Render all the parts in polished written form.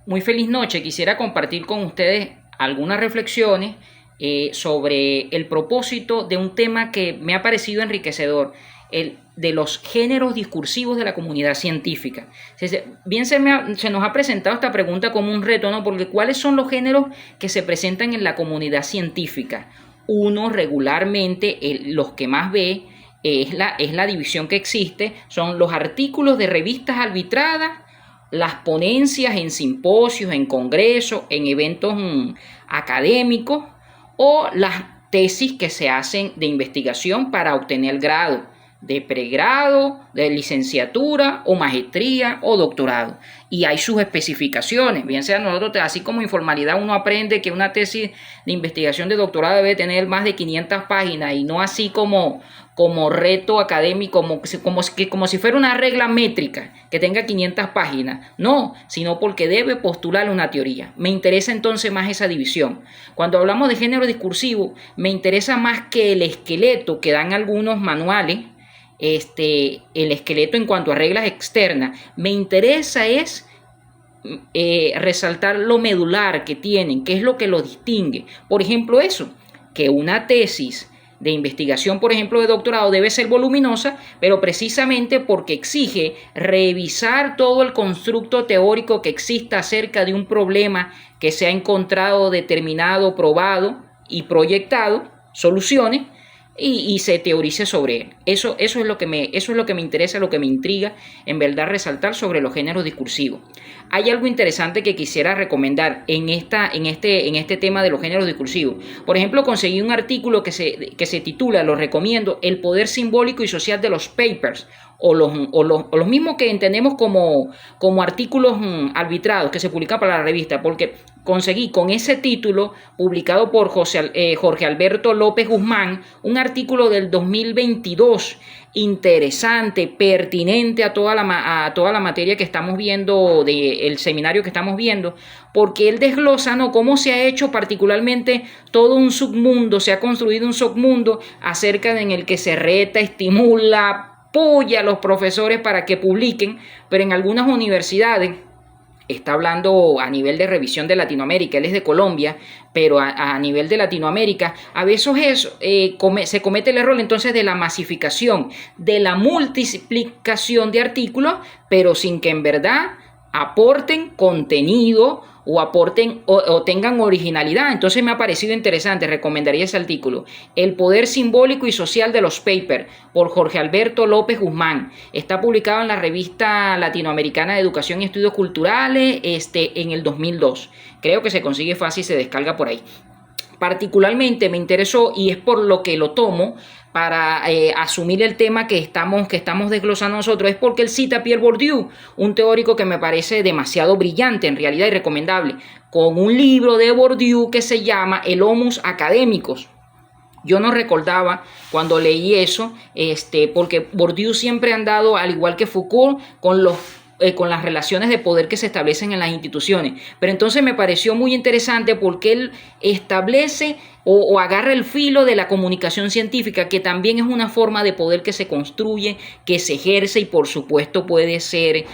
Muy feliz noche. Quisiera compartir con ustedes algunas reflexiones sobre el propósito de un tema que me ha parecido enriquecedor, el de los géneros discursivos de la comunidad científica. Bien se nos ha presentado esta pregunta como un reto, ¿no? Porque ¿cuáles son los géneros que se presentan en la comunidad científica? Uno regularmente, los que más ve, es la división que existe, son los artículos de revistas arbitradas, las ponencias en simposios, en congresos, en eventos académicos o las tesis que se hacen de investigación para obtener grado de pregrado, de licenciatura o maestría o doctorado. Y hay sus especificaciones, bien sea nosotros, así como informalidad, uno aprende que una tesis de investigación de doctorado debe tener más de 500 páginas y no así como reto académico, como si fuera una regla métrica que tenga 500 páginas. No, sino porque debe postular una teoría. Me interesa entonces más esa división. Cuando hablamos de género discursivo, me interesa más que el esqueleto que dan algunos manuales, el esqueleto en cuanto a reglas externas. Me interesa es resaltar lo medular que tienen, qué es lo que los distingue. Por ejemplo, eso, que una tesis de investigación, por ejemplo, de doctorado debe ser voluminosa, pero precisamente porque exige revisar todo el constructo teórico que exista acerca de un problema que se ha encontrado, determinado, probado y proyectado soluciones y se teorice sobre él. Eso es lo que me interesa, lo que me intriga, en verdad, resaltar sobre los géneros discursivos. Hay algo interesante que quisiera recomendar en este tema de los géneros discursivos. Por ejemplo, conseguí un artículo que se titula, lo recomiendo, El poder simbólico y social de los papers, o los mismos que entendemos como artículos arbitrados que se publican para la revista, porque conseguí con ese título, publicado por Jorge Alberto López Guzmán, un artículo del 2022, interesante, pertinente a toda la materia que estamos viendo, del seminario que estamos viendo, porque él desglosa, ¿no?, cómo se ha hecho particularmente todo un submundo, se ha construido un submundo acerca en el que se reta, estimula, apoya a los profesores para que publiquen, pero en algunas universidades, está hablando a nivel de revisión de Latinoamérica, él es de Colombia, pero a nivel de Latinoamérica, a veces se comete el error entonces de la masificación, de la multiplicación de artículos, pero sin que en verdad aporten contenido o aporten o tengan originalidad. Entonces me ha parecido interesante, recomendaría ese artículo, El poder simbólico y social de los papers, por Jorge Alberto López Guzmán. Está publicado en la revista latinoamericana de educación y estudios culturales en el 2002. Creo que se consigue fácil y se descarga por ahí. Particularmente me interesó, y es por lo que lo tomo para asumir el tema que estamos desglosando nosotros, es porque él cita a Pierre Bourdieu, un teórico que me parece demasiado brillante en realidad y recomendable, con un libro de Bourdieu que se llama El Homus Academicus. Yo no recordaba cuando leí eso, porque Bourdieu siempre ha andado, al igual que Foucault, con las relaciones de poder que se establecen en las instituciones. Pero entonces me pareció muy interesante porque él establece o agarra el filo de la comunicación científica, que también es una forma de poder que se construye, que se ejerce y por supuesto puede ser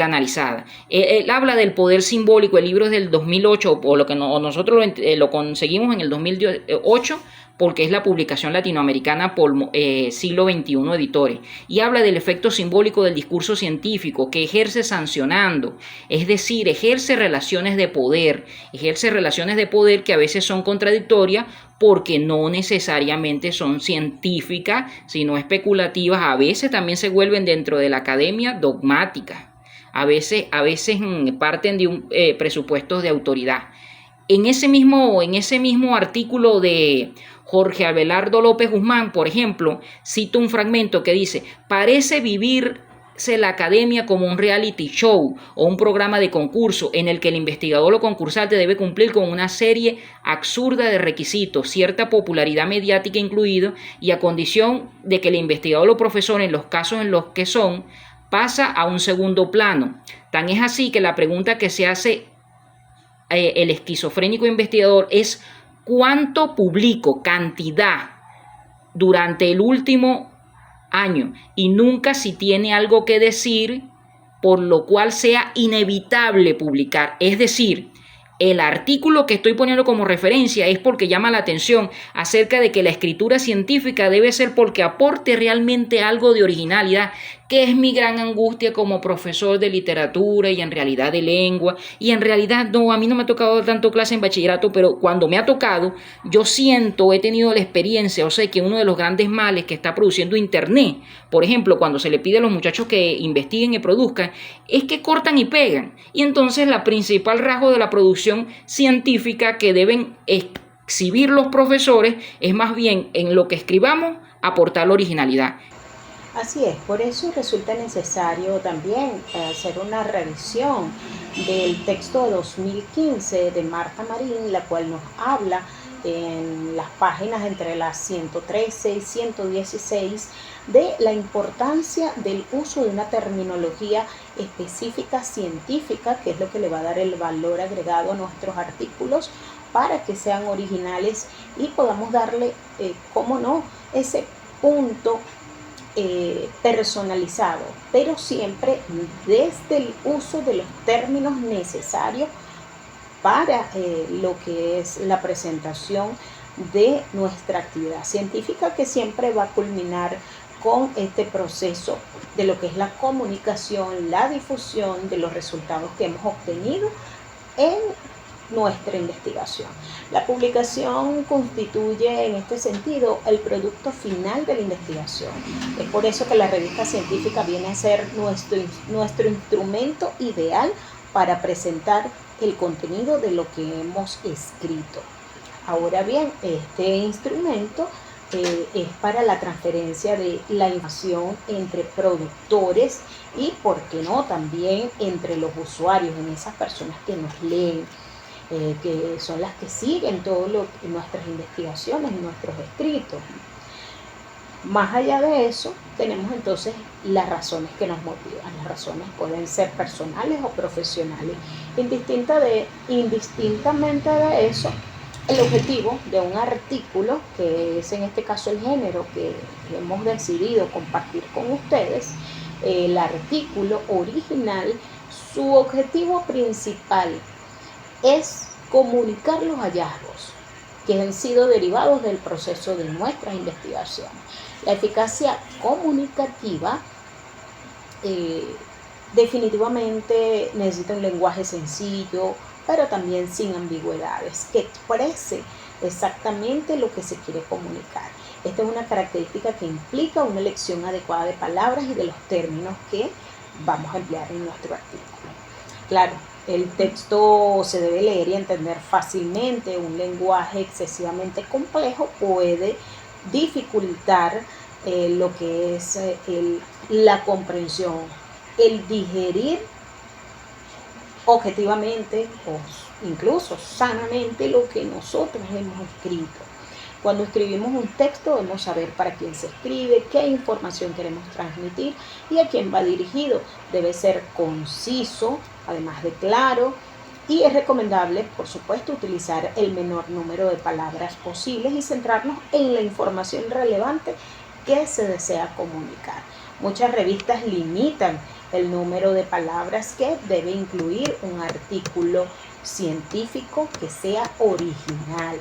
analizada. Él habla del poder simbólico, el libro es del 2008, o nosotros lo conseguimos en el 2008, porque es la publicación latinoamericana por Siglo XXI Editores, y habla del efecto simbólico del discurso científico que ejerce sancionando, es decir, ejerce relaciones de poder que a veces son contradictorias porque no necesariamente son científicas, sino especulativas, a veces también se vuelven dentro de la academia dogmáticas, a veces parten de presupuestos de autoridad. En ese mismo artículo de Jorge Abelardo López Guzmán, por ejemplo, cito un fragmento que dice: parece vivirse la academia como un reality show o un programa de concurso en el que el investigador o concursante debe cumplir con una serie absurda de requisitos, cierta popularidad mediática incluido, y a condición de que el investigador o profesor, en los casos en los que pasa a un segundo plano. Tan es así que la pregunta que se hace el esquizofrénico investigador es: ¿cuánto publico? Cantidad durante el último año, y nunca si tiene algo que decir por lo cual sea inevitable publicar. Es decir, el artículo que estoy poniendo como referencia es porque llama la atención acerca de que la escritura científica debe ser porque aporte realmente algo de originalidad, que es mi gran angustia como profesor de literatura y en realidad de lengua. Y en realidad no, a mí no me ha tocado tanto clase en bachillerato, pero cuando me ha tocado, yo siento, he tenido la experiencia, o sea, que uno de los grandes males que está produciendo Internet, por ejemplo, cuando se le pide a los muchachos que investiguen y produzcan, es que cortan y pegan. Y entonces la principal rasgo de la producción científica que deben exhibir los profesores es más bien en lo que escribamos aportar la originalidad. Así es, por eso resulta necesario también hacer una revisión del texto 2015 de Marta Marín, la cual nos habla en las páginas entre las 113 y 116 de la importancia del uso de una terminología específica científica, que es lo que le va a dar el valor agregado a nuestros artículos para que sean originales y podamos darle, cómo no, ese punto personalizado, pero siempre desde el uso de los términos necesarios para lo que es la presentación de nuestra actividad científica, que siempre va a culminar con este proceso de lo que es la comunicación, la difusión de los resultados que hemos obtenido en nuestra investigación. La publicación constituye en este sentido el producto final de la investigación. Es por eso que la revista científica viene a ser nuestro instrumento ideal para presentar el contenido de lo que hemos escrito. Ahora bien, este instrumento es para la transferencia de la información entre productores y, por qué no, también entre los usuarios, en esas personas que nos leen, que son las que siguen nuestras investigaciones y nuestros escritos. Más allá de eso, tenemos entonces las razones que nos motivan. Las razones pueden ser personales o profesionales. Indistintamente de eso, el objetivo de un artículo, que es en este caso el género que hemos decidido compartir con ustedes, el artículo original, su objetivo principal es comunicar los hallazgos que han sido derivados del proceso de nuestras investigaciones. La eficacia comunicativa definitivamente necesita un lenguaje sencillo, pero también sin ambigüedades, que exprese exactamente lo que se quiere comunicar. Esta es una característica que implica una elección adecuada de palabras y de los términos que vamos a emplear en nuestro artículo. Claro, el texto se debe leer y entender fácilmente. Un lenguaje excesivamente complejo puede dificultar lo que es la comprensión, el digerir objetivamente o incluso sanamente lo que nosotros hemos escrito. Cuando escribimos un texto debemos saber para quién se escribe, qué información queremos transmitir y a quién va dirigido. Debe ser conciso, además de claro, y es recomendable, por supuesto, utilizar el menor número de palabras posibles y centrarnos en la información relevante que se desea comunicar. Muchas revistas limitan el número de palabras que debe incluir un artículo científico que sea original.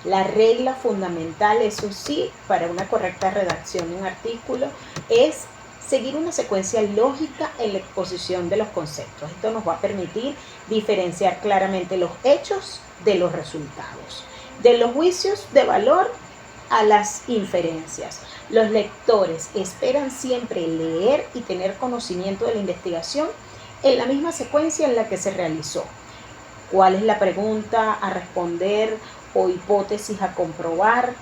La regla fundamental, eso sí, para una correcta redacción de un artículo es seguir una secuencia lógica en la exposición de los conceptos. Esto nos va a permitir diferenciar claramente los hechos de los resultados, de los juicios de valor a las inferencias. Los lectores esperan siempre leer y tener conocimiento de la investigación en la misma secuencia en la que se realizó. ¿Cuál es la pregunta a responder o hipótesis a comprobar?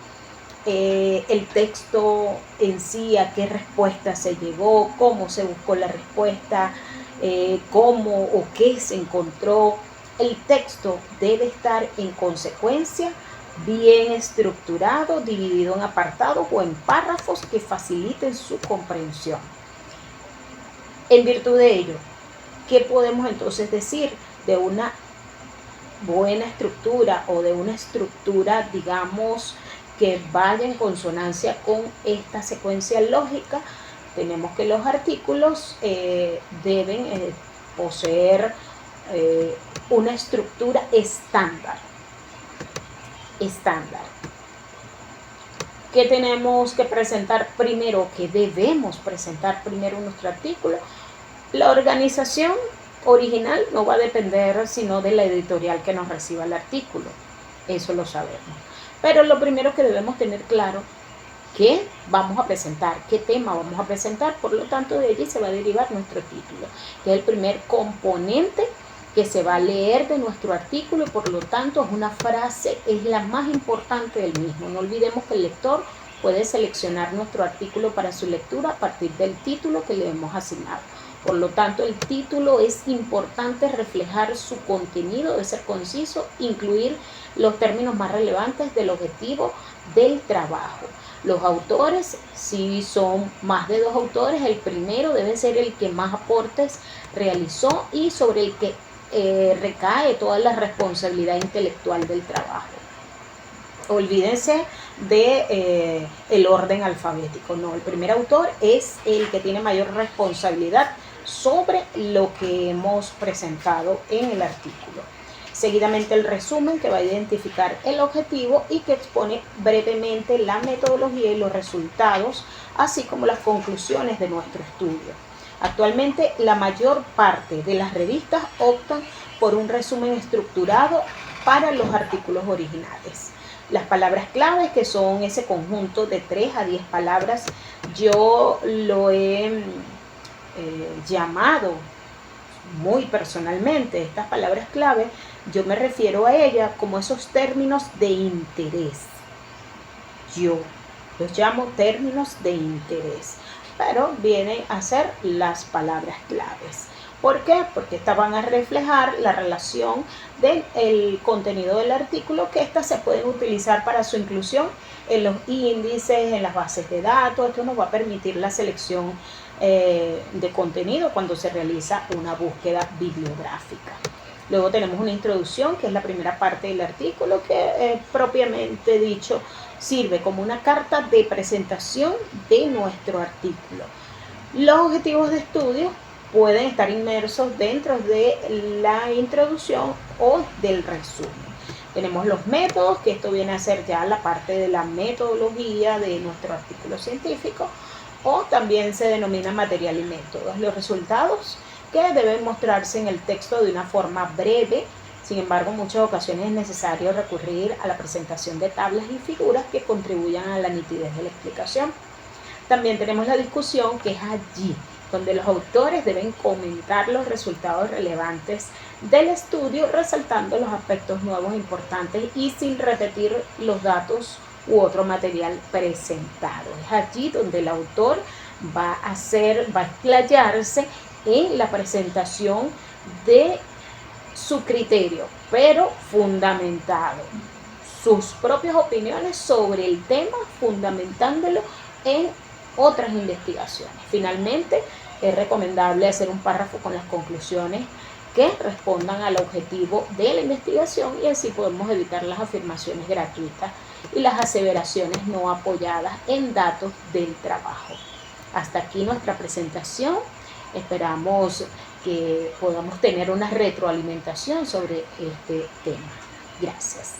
El texto en sí, a qué respuesta se llegó, cómo se buscó la respuesta, cómo o qué se encontró. El texto debe estar en consecuencia bien estructurado, dividido en apartados o en párrafos que faciliten su comprensión. En virtud de ello, ¿qué podemos entonces decir de una buena estructura o de una estructura, digamos, que vaya en consonancia con esta secuencia lógica? Tenemos que los artículos deben poseer una estructura estándar. ¿Qué tenemos que presentar primero? ¿Qué debemos presentar primero en nuestro artículo? La organización original no va a depender sino de la editorial que nos reciba el artículo. Eso lo sabemos. Pero lo primero que debemos tener claro, qué vamos a presentar, qué tema vamos a presentar. Por lo tanto, de allí se va a derivar nuestro título, que es el primer componente que se va a leer de nuestro artículo, y por lo tanto es una frase, es la más importante del mismo. No olvidemos que el lector puede seleccionar nuestro artículo para su lectura a partir del título que le hemos asignado. Por lo tanto, el título es importante reflejar su contenido, debe ser conciso, incluir los términos más relevantes del objetivo del trabajo. Los autores, si son más de 2 autores, el primero debe ser el que más aportes realizó y sobre el que recae toda la responsabilidad intelectual del trabajo. Olvídense de el orden alfabético. No, el primer autor es el que tiene mayor responsabilidad sobre lo que hemos presentado en el artículo. Seguidamente el resumen, que va a identificar el objetivo y que expone brevemente la metodología y los resultados, así como las conclusiones de nuestro estudio. Actualmente la mayor parte de las revistas optan por un resumen estructurado para los artículos originales. Las palabras claves, que son ese conjunto de 3 a 10 palabras, yo lo he llamado muy personalmente, estas palabras clave, yo me refiero a ellas como esos términos de interés. Yo los llamo términos de interés, pero vienen a ser las palabras claves. ¿Por qué? Porque estas van a reflejar la relación del contenido del artículo, que estas se pueden utilizar para su inclusión en los índices, en las bases de datos. Esto nos va a permitir la selección de contenido cuando se realiza una búsqueda bibliográfica. Luego tenemos una introducción, que es la primera parte del artículo, que propiamente dicho sirve como una carta de presentación de nuestro artículo. Los objetivos de estudio pueden estar inmersos dentro de la introducción o del resumen. Tenemos los métodos, que esto viene a ser ya la parte de la metodología de nuestro artículo científico, o también se denomina material y métodos. Los resultados, que deben mostrarse en el texto de una forma breve. Sin embargo, en muchas ocasiones es necesario recurrir a la presentación de tablas y figuras que contribuyan a la nitidez de la explicación. También tenemos la discusión, que es allí donde los autores deben comentar los resultados relevantes del estudio, resaltando los aspectos nuevos e importantes y sin repetir los datos u otro material presentado. Es allí donde el autor va a explayarse en la presentación de su criterio, pero fundamentado, sus propias opiniones sobre el tema, fundamentándolo en otras investigaciones. Finalmente, es recomendable hacer un párrafo con las conclusiones que respondan al objetivo de la investigación, y así podemos evitar las afirmaciones gratuitas y las aseveraciones no apoyadas en datos del trabajo. Hasta aquí nuestra presentación. Esperamos que podamos tener una retroalimentación sobre este tema. Gracias.